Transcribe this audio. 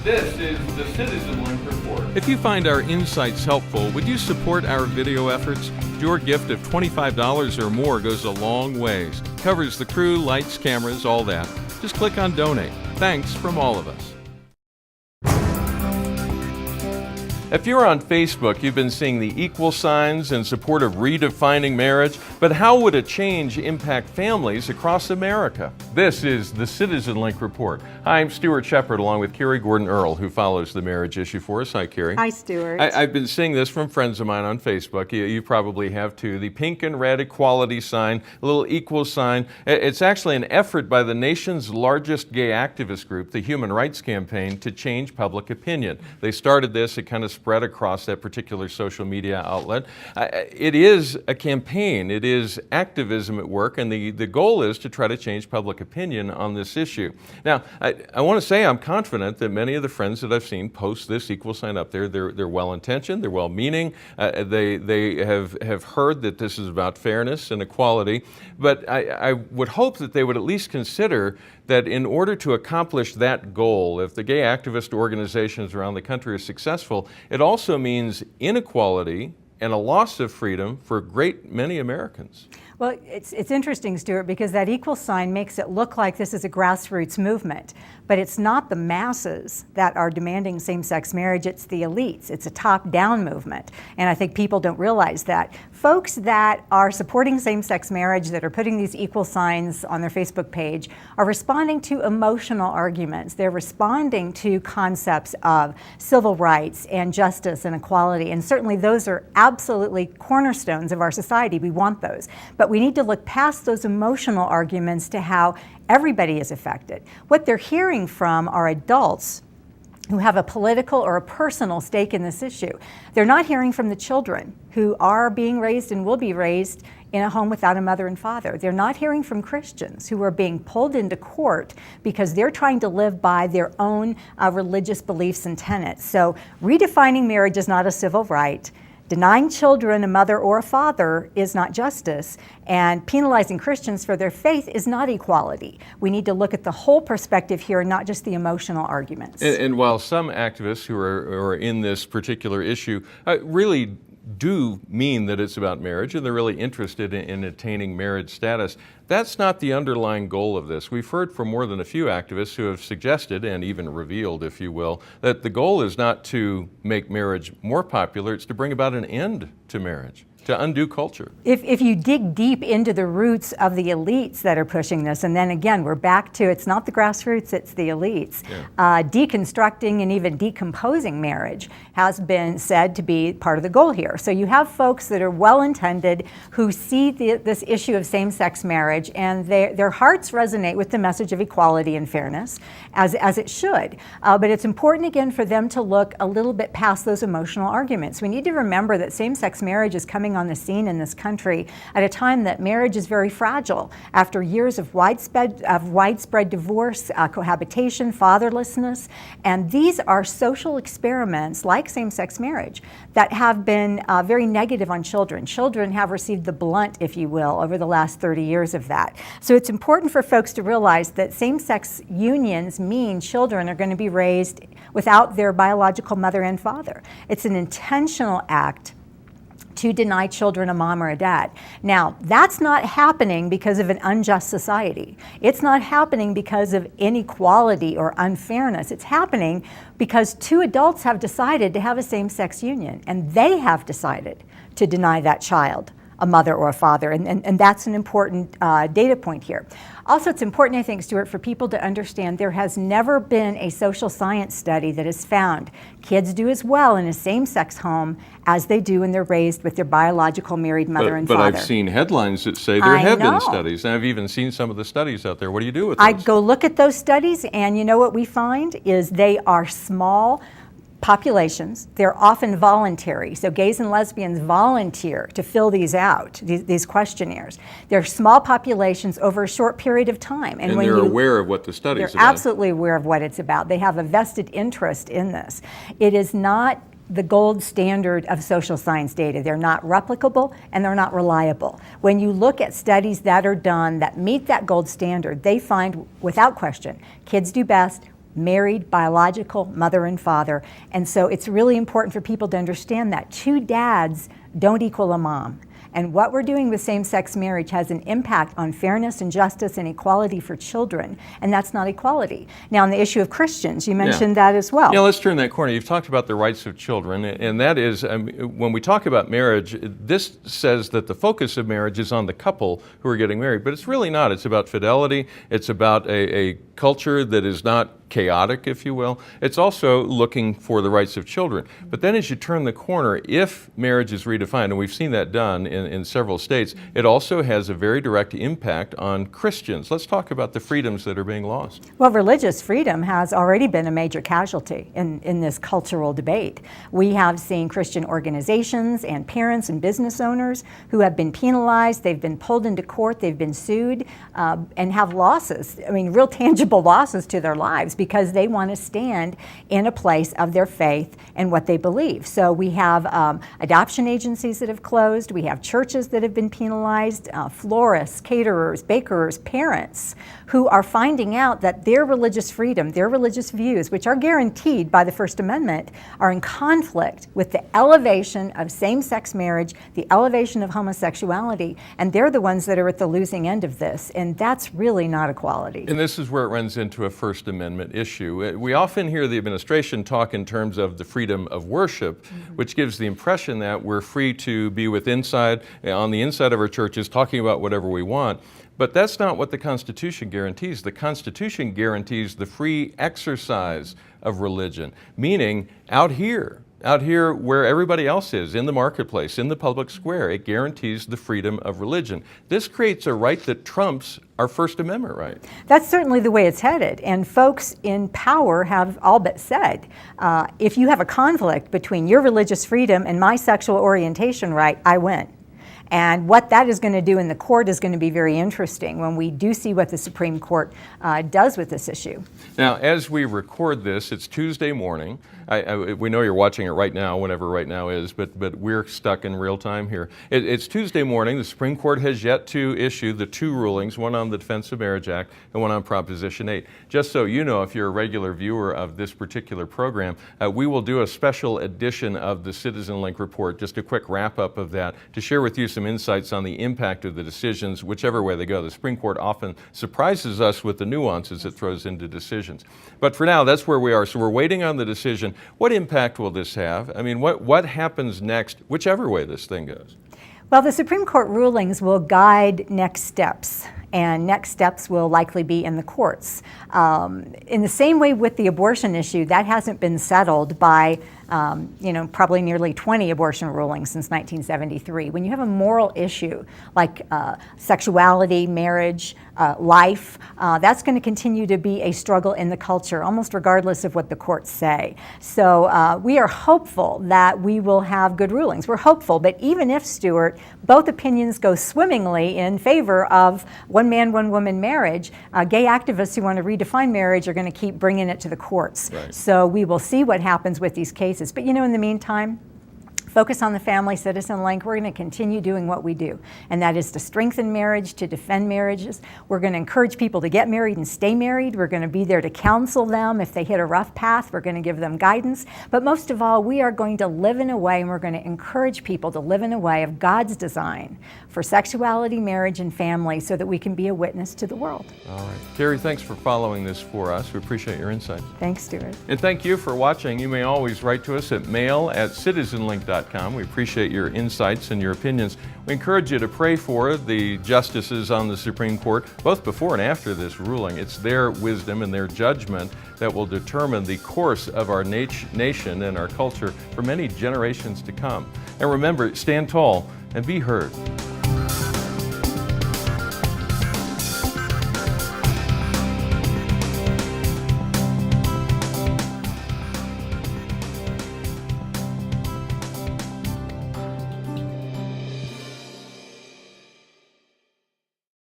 This is the CitizenLink Report. If you find our insights helpful, would you support our video efforts? Your gift of $25 or more goes a long ways. Covers the crew, lights, cameras, all that. Just click on Donate. Thanks from all of us. If you're on Facebook, you've been seeing the equal signs in support of redefining marriage, but how would a change impact families across America? This is the CitizenLink Report. Hi, I'm Stuart Shepard, along with Carrie Gordon-Earl, who follows the marriage issue for us. Hi, Carrie. Hi, Stuart. I've been seeing this from friends of mine on Facebook. You probably have too. The pink and red equality sign, a little equal sign. It's actually an effort by the nation's largest gay activist group, the Human Rights Campaign, to change public opinion. They started this, it kind of spread across that particular social media outlet. It is a campaign, it is activism at work, and the goal is to try to change public opinion on this issue. Now, I want to say I'm confident that many of the friends that I've seen post this equal sign up there, they're well-intentioned, they're well-meaning, they have heard that this is about fairness and equality, but I would hope that they would at least consider that in order to accomplish that goal, if the gay activist organizations around the country are successful, it also means inequality and a loss of freedom for a great many Americans. Well, it's interesting, Stuart, because that equal sign makes it look like this is a grassroots movement, but it's not the masses that are demanding same-sex marriage, it's the elites. It's a top-down movement, and I think people don't realize that. Folks that are supporting same-sex marriage, that are putting these equal signs on their Facebook page, are responding to emotional arguments. They're responding to concepts of civil rights and justice and equality, and certainly those are absolutely cornerstones of our society. We want those. But we need to look past those emotional arguments to how everybody is affected. What they're hearing from are adults who have a political or a personal stake in this issue. They're not hearing from the children who are being raised and will be raised in a home without a mother and father. They're not hearing from Christians who are being pulled into court because they're trying to live by their own religious beliefs and tenets. So redefining marriage is not a civil right. Denying children a mother or a father is not justice, and penalizing Christians for their faith is not equality. We need to look at the whole perspective here, not just the emotional arguments. And while some activists who are in this particular issue really do mean that it's about marriage and they're really interested in attaining marriage status, that's not the underlying goal of this. We've heard from more than a few activists who have suggested, and even revealed, if you will, that the goal is not to make marriage more popular, it's to bring about an end to marriage, to undo culture. If you dig deep into the roots of the elites that are pushing this, and then again, we're back to it's not the grassroots, it's the elites. Yeah. Deconstructing and even decomposing marriage has been said to be part of the goal here. So you have folks that are well-intended who see this issue of same-sex marriage, and their hearts resonate with the message of equality and fairness, as it should. But it's important, again, for them to look a little bit past those emotional arguments. We need to remember that same-sex marriage is coming on the scene in this country at a time that marriage is very fragile after years of widespread divorce, cohabitation, fatherlessness, and these are social experiments like same-sex marriage that have been very negative on children. Children have received the blunt, if you will, over the last 30 years of that. So it's important for folks to realize that same-sex unions mean children are going to be raised without their biological mother and father. It's an intentional act to deny children a mom or a dad. Now, that's not happening because of an unjust society. It's not happening because of inequality or unfairness. It's happening because two adults have decided to have a same-sex union, and they have decided to deny that child a mother or a father, and that's an important data point here. Also, it's important, I think, Stuart, for people to understand there has never been a social science study that has found kids do as well in a same-sex home as they do when they're raised with their biological married mother and father. But I've seen headlines that say there have been studies, and I've even seen some of the studies out there. What do you do with those? I go look at those studies, and you know what we find is they are small populations. They're often voluntary. So gays and lesbians volunteer to fill these out, these questionnaires. They're small populations over a short period of time. And when they're aware of what the study is about. They're absolutely aware of what it's about. They have a vested interest in this. It is not the gold standard of social science data. They're not replicable and they're not reliable. When you look at studies that are done that meet that gold standard, they find, without question, kids do best married, biological, mother and father. And so it's really important for people to understand that two dads don't equal a mom. And what we're doing with same-sex marriage has an impact on fairness and justice and equality for children, and that's not equality. Now, on the issue of Christians, you mentioned that as well. Yeah, let's turn that corner. You've talked about the rights of children, and that is, when we talk about marriage, this says that the focus of marriage is on the couple who are getting married, but it's really not. It's about fidelity. It's about a culture that is not chaotic, if you will. It's also looking for the rights of children. But then as you turn the corner, if marriage is redefined, and we've seen that done in several states, it also has a very direct impact on Christians. Let's talk about the freedoms that are being lost. Well, religious freedom has already been a major casualty in this cultural debate. We have seen Christian organizations and parents and business owners who have been penalized, they've been pulled into court, they've been sued, and have losses, I mean, real tangible losses to their lives, because they want to stand in a place of their faith and what they believe. So we have adoption agencies that have closed, we have churches that have been penalized, florists, caterers, bakers, parents who are finding out that their religious freedom, their religious views, which are guaranteed by the First Amendment, are in conflict with the elevation of same-sex marriage, the elevation of homosexuality, and they're the ones that are at the losing end of this, and that's really not equality. And this is where it runs into a First Amendment issue. We often hear the administration talk in terms of the freedom of worship, which gives the impression that we're free to be on the inside of our churches, talking about whatever we want. But that's not what the Constitution guarantees. The Constitution guarantees the free exercise of religion, meaning out here where everybody else is, in the marketplace, in the public square, it guarantees the freedom of religion. This creates a right that trumps our First Amendment right. That's certainly the way it's headed, and folks in power have all but said, if you have a conflict between your religious freedom and my sexual orientation right, I win. And what that is going to do in the court is going to be very interesting when we do see what the Supreme Court does with this issue. Now, as we record this, it's Tuesday morning. We know you're watching it right now, whenever right now is, but we're stuck in real time here. It's Tuesday morning. The Supreme Court has yet to issue the two rulings, one on the Defense of Marriage Act and one on Proposition 8. Just so you know, if you're a regular viewer of this particular program, we will do a special edition of the CitizenLink report, just a quick wrap-up of that, to share with you some insights on the impact of the decisions, whichever way they go. The Supreme Court often surprises us with the nuances it throws into decisions. But for now, that's where we are. So we're waiting on the decision. What impact will this have? I mean, what happens next, whichever way this thing goes? Well, the Supreme Court rulings will guide next steps, and next steps will likely be in the courts. In the same way with the abortion issue, that hasn't been settled by probably nearly 20 abortion rulings since 1973. When you have a moral issue like sexuality, marriage, life, that's going to continue to be a struggle in the culture, almost regardless of what the courts say. So we are hopeful that we will have good rulings. We're hopeful, but even if, Stuart, both opinions go swimmingly in favor of one man, one woman marriage, gay activists who want to redefine marriage are going to keep bringing it to the courts. Right. So we will see what happens with these cases. But in the meantime, focus on the family, CitizenLink. We're going to continue doing what we do, and that is to strengthen marriage, to defend marriages. We're going to encourage people to get married and stay married. We're going to be there to counsel them if they hit a rough path. We're going to give them guidance. But most of all, we are going to live in a way, and we're going to encourage people to live in a way of God's design for sexuality, marriage, and family so that we can be a witness to the world. All right. Carrie, thanks for following this for us. We appreciate your insight. Thanks, Stuart. And thank you for watching. You may always write to us at mail@citizenlink.com. We appreciate your insights and your opinions. We encourage you to pray for the justices on the Supreme Court, both before and after this ruling. It's their wisdom and their judgment that will determine the course of our nation and our culture for many generations to come. And remember, stand tall and be heard.